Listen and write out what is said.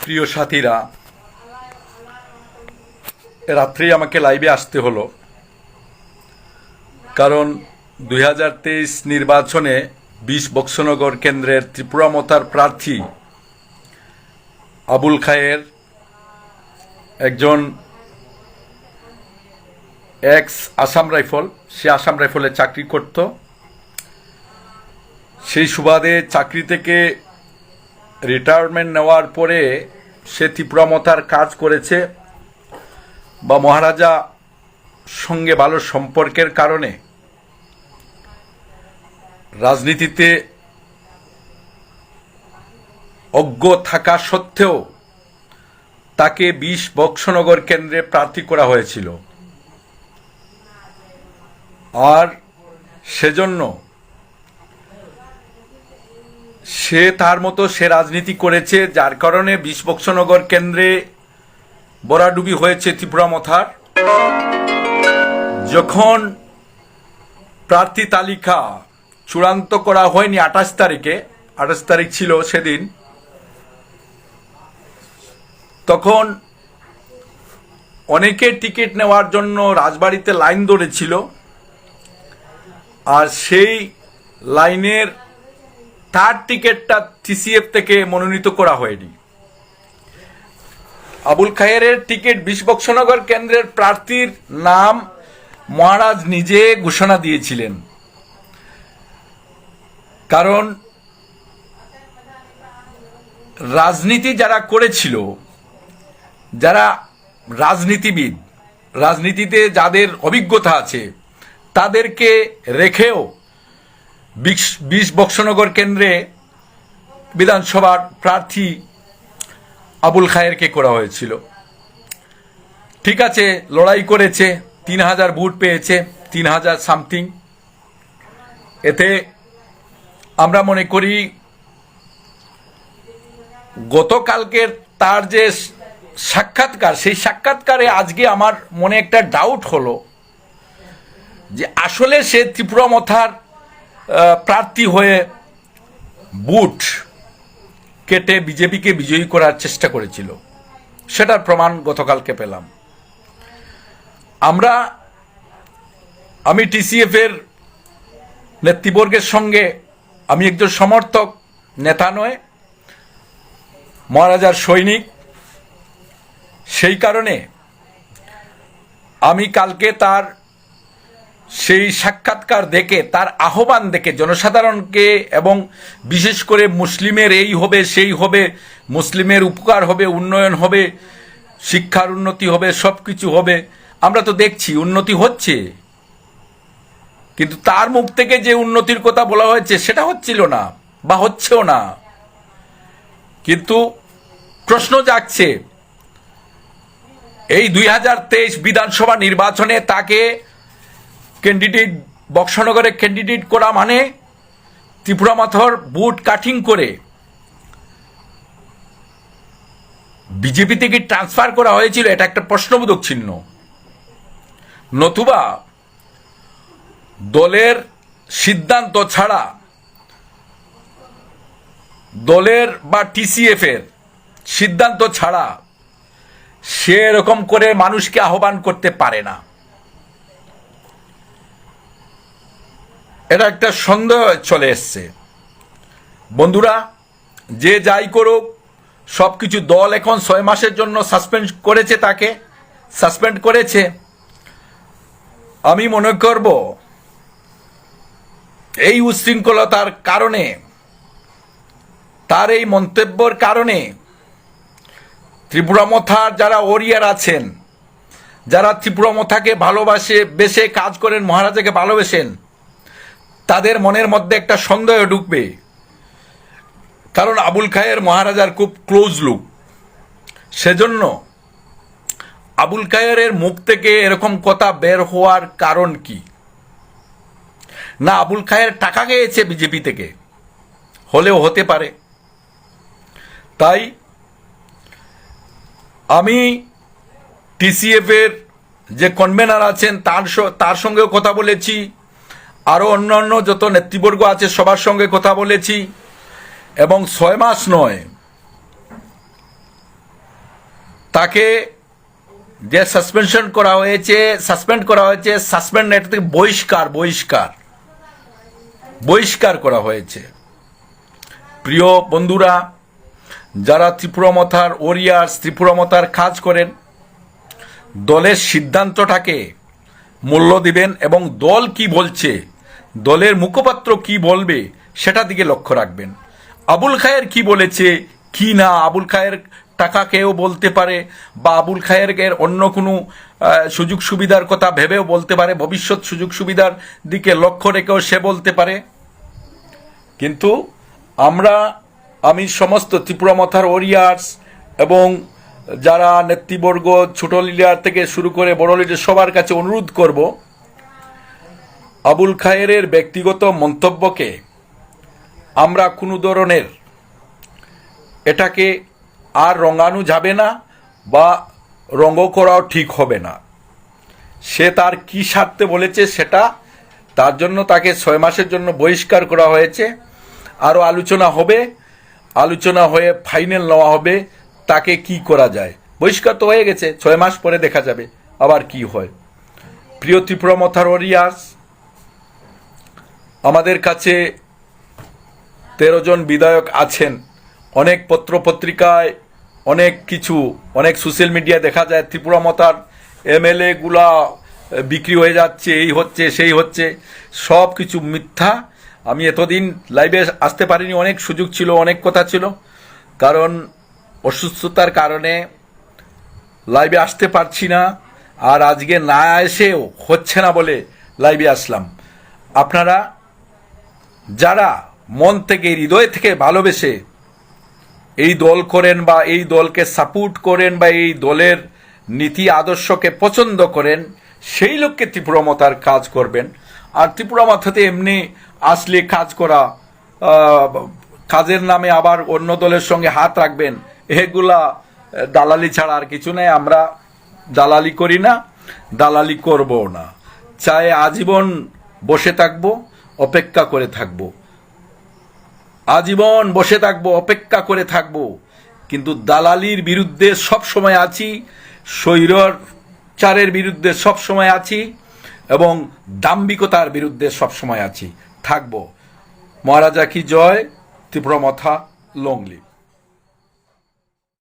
প্রিয় সাথীরা, রাত্রেই আমাকে লাইভে আসতে হলো, কারণ 2023 নির্বাচনে 20 বক্সনগর কেন্দ্রের ত্রিপুরা মতার প্রার্থী আবুল খায়ের একজন এক্স আসাম রাইফল, সে আসাম রাইফলে চাকরি করত। সেই সুবাদে চাকরি থেকে রিটায়ারমেন্ট নেওয়ার পরে সে ত্রিপুরা মতার কাজ করেছে বা মহারাজা সঙ্গে ভালো সম্পর্কের কারণে রাজনীতিতে অজ্ঞ থাকা সত্ত্বেও তাকে 20 বক্সনগর কেন্দ্রে প্রার্থী করা হয়েছিল। আর সেজন্য সে তার মতো সে রাজনীতি করেছে, যার কারণে 20 বক্সনগর কেন্দ্রে বরাডুবি হয়েছে ত্রিপুরা মথার। যখন প্রার্থী তালিকা চূড়ান্ত করা হয়নি 28 তারিখে, 28 তারিখ ছিল সেদিন, তখন অনেকে টিকিট নেওয়ার জন্য রাজবাড়িতে লাইন ধরেছিল। আর সেই লাইনের তার টিকিটটা TCF থেকে মনোনীত করা হয়নি। আবুল খায়েরের টিকিট 20 বক্সনগর কেন্দ্রের প্রার্থীর নাম মহারাজ নিজে ঘোষণা দিয়েছিলেন। কারণ রাজনীতি যারা করেছিল, যারা রাজনীতিবিদ, রাজনীতিতে যাদের অভিজ্ঞতা আছে, তাদেরকে রেখেও 20 বক্সনগর কেন্দ্রে বিধানসভার প্রার্থী আবুল খায়েরকে করা হয়েছিল। ঠিক আছে, লড়াই করেছে, 3000 ভোট পেয়েছে, 3000 সামথিং। এতে আমরা মনে করি গতকালকের তার যে সাক্ষাৎকার, সেই সাক্ষাৎকারে আজকে আমার মনে একটা ডাউট হলো যে আসলে সে ত্রিপুরা মথার প্রার্থী হয়ে বুট কেটে বিজেপিকে বিজয়ী করার চেষ্টা করেছিল। সেটার প্রমাণ গতকালকে পেলাম। আমি TCF এর নেতৃবর্গের সঙ্গে, আমি একজন সমর্থক, নেতা নয়, মহারাজার সৈনিক। সেই কারণে আমি কালকে তার সেই সাক্ষাৎকার দেখে, তার আহ্বান দেখে জনসাধারণকে, এবং বিশেষ করে মুসলিমের এই হবে সেই হবে, মুসলিমের উপকার হবে, উন্নয়ন হবে, শিক্ষার উন্নতি হবে, সব কিছু হবে, আমরা তো দেখছি উন্নতি হচ্ছে, কিন্তু তার মুখ থেকে যে উন্নতির কথা বলা হয়েছে সেটা হচ্ছিল না বা হচ্ছেও না। কিন্তু প্রশ্ন জাগছে, এই 2023 বিধানসভা নির্বাচনে তাকে ক্যান্ডিডেট, বক্সনগরে ক্যান্ডিডেট করা মানে ত্রিপুরা মথার বুট কাটিং করে বিজেপি থেকে ট্রান্সফার করা হয়েছিল, এটা একটা প্রশ্নবোধক চিহ্ন। নতুবা দলের সিদ্ধান্ত ছাড়া, দলের বা TCF এর সিদ্ধান্ত ছাড়া সে এরকম করে মানুষকে আহ্বান করতে পারে না। এটা একটা সন্দেহ চলে এসছে। বন্ধুরা, যে যাই করুক, সব কিছু দল এখন 6 মাসের জন্য সাসপেন্ড করেছে, তাকে সাসপেন্ড করেছে। আমি মনে করব এই উচ্ছৃঙ্খলতার কারণে, তার এই মন্তব্যের কারণে ত্রিপুরা মথার যারা ওরিয়ার আছেন, যারা ত্রিপুরা মথাকে ভালোবাসে, বেশে কাজ করেন, মহারাজাকে ভালোবেসেন, তাদের মনের মধ্যে একটা সন্দেহ ঢুকবে। কারণ আবুল খায়ের মহারাজার খুব ক্লোজ লোক। সেজন্য আবুল খায়েরের মুখ থেকে এরকম কথা বের হওয়ার কারণ কি? না আবুল খায়ের টাকা খেয়েছে বিজেপি থেকে, হলেও হতে পারে। তাই আমি TCF এর যে কনভেনার আছেন তার সঙ্গেও কথা বলেছি, আরও অন্যান্য যত নেতৃবর্গ আছে সবার সঙ্গে কথা বলেছি, এবং 6 মাস নয়, তাকে যে সাসপেন্ড করা হয়েছে, সাসপেন্ড এটা থেকে বহিষ্কার করা হয়েছে। প্রিয় বন্ধুরা, যারা ত্রিপুরামথার ওরিয়ার্স, ত্রিপুরামথার কাজ করেন, দলের সিদ্ধান্তটাকে মূল্য দিবেন এবং দল কি বলছে, দলের মুখপাত্র কি বলবে সেটা দিকে লক্ষ্য রাখবেন। আবুল খায়ের কি বলেছে কি না, আবুল খায়ের টাকা কেউ বলতে পারে, বা আবুল খায়ের অন্য কোনো সুযোগ সুবিধার কথা ভেবেও বলতে পারে, ভবিষ্যৎ সুযোগ সুবিধার দিকে লক্ষ্য রেখেও সে বলতে পারে। কিন্তু আমি সমস্ত ত্রিপুরামথার ওরিয়ার্স এবং যারা নেতৃবর্গ, ছোট লিডার থেকে শুরু করে বড় লিডার সবার কাছে অনুরোধ করব, আবুল খায়েরের ব্যক্তিগত মন্তব্যকে আমরা কোনো ধরনের এটাকে আর রঙানো যাবে না, বা রঙ করাও ঠিক হবে না। সে তার কি স্বার্থে বলেছে সেটা, তার জন্য তাকে 6 মাসের জন্য বহিষ্কার করা হয়েছে। আরও আলোচনা হয়ে ফাইনাল নেওয়া হবে তাকে কি করা যায়। বহিষ্কার তো হয়ে গেছে, 6 মাস পরে দেখা যাবে আবার কি হয়। প্রিয় ত্রিপুরামথার ওরিয়ার্স, আমাদের কাছে 13 জন বিধায়ক আছেন। অনেক পত্রপত্রিকায় অনেক সোশ্যাল মিডিয়ায় দেখা যায় ত্রিপুরামথার MLA গুলা বিক্রি হয়ে যাচ্ছে, এই হচ্ছে সেই হচ্ছে, সব কিছু মিথ্যা। আমি এতদিন লাইভে আসতে পারিনি, অনেক সুযোগ ছিল, অনেক কথা ছিল, কারণ অসুস্থতার কারণে লাইভে আসতে পারছি না। আর আজকে না এসেও হচ্ছে না বলে লাইভে আসলাম। আপনারা যারা মন থেকে, হৃদয় থেকে ভালোবেসে এই দল করেন, বা এই দলকে সাপোর্ট করেন, বা এই দলের নীতি আদর্শকে পছন্দ করেন, সেই লোককে ত্রিপুরামথার কাজ করবেন। আর ত্রিপুরামথাতে এমনি আসলে কাজ করা, কাজের নামে আবার অন্য দলের সঙ্গে হাত রাখবেন, এগুলা দালালি ছাড়া আর কিছু নেই। আমরা দালালি করি না, দালালি করবো না। চাই আজীবন বসে থাকবো, অপেক্ষা করে থাকবো, আজীবন বসে থাকবো, অপেক্ষা করে থাকবো, কিন্তু দালালির বিরুদ্ধে সব সময় আছি, স্বৈরাচারের বিরুদ্ধে সব সময় আছি, এবং দাম্ভিকতার বিরুদ্ধে সব সময় আছি, থাকবো। মহারাজা কি জয়, ত্রিপুরামথা লং লিভ।